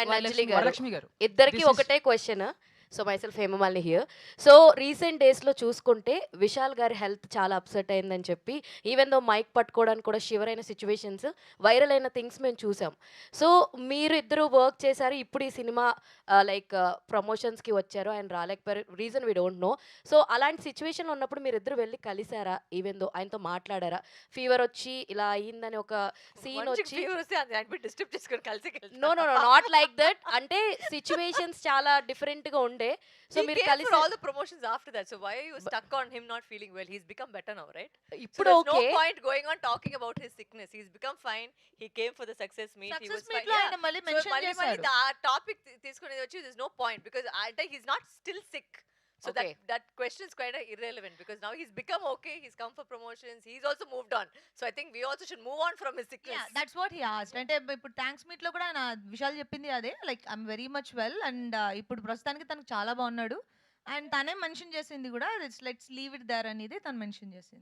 And అంజలి గారు వరలక్ష్మి గారు. ఇద్దరికి This is ఒకటే question. So myself Hemamalini here. So recent డేస్‌లో చూసుకుంటే విశాల్ గారి హెల్త్ చాలా అప్సెట్ అయిందని చెప్పి ఈవెన్ దో మైక్ పట్టుకోవడానికి కూడా షివర్ అయిన సిట్యుయేషన్స్, వైరల్ అయిన థింగ్స్ మేము చూసాం. సో మీరు ఇద్దరు వర్క్ చేశారు. ఇప్పుడు ఈ సినిమా లైక్ ప్రమోషన్స్‌కి వచ్చారు. ఆయన రాలేకపోయారు. Reason we don't know. So అలాంటి సిట్యుయేషన్‌లో ఉన్నప్పుడు మీరిద్దరు వెళ్లి కలిసారా? ఈవెన్ దో ఆయనతో మాట్లాడారా? ఫీవర్ వచ్చి ఇలా అయిందని ఒక సీన్ మంచిగా వచ్చి ఫీవర్ వస్తే అది అడ్మిట్ డిస్టర్బ్ చేసుకొని కలిసి no no no not like that. అంటే సిట్యుయేషన్స్ చాలా డిఫరెంట్‌గా ఉండే. సో He మీరు came కలిసి for all the promotions after that. So why are you stuck on him not feeling well? He's become better now, right? So ఇప్పుడు there's okay. no point going on talking about his sickness. He's become fine. He came for the success meet. He was success meet fine. లో Yeah. ఆయన మళ్ళీ So mention మళ్ళీ చేశారు. ఆ topic తీసుకునేది వచ్చి there's no point because he's not still sick. So Okay. that question is quite irrelevant because now he's become okay. He's come for promotions. He's also moved on. So I think we also should move on from his sickness. That's what he asked. అంటే ఇప్పుడు thanks meet లో కూడా ఆయన విషయాలు చెప్పింది అదే, like I'm very much well and ఇప్పుడు ప్రస్తుతానికి తనకు చాలా బాగున్నాడు. అండ్ తనే మెన్షన్ చేసింది కూడా లెట్స్ లీవ్ ఇట్ దేర్ అనేది తను మెన్షన్ చేసింది.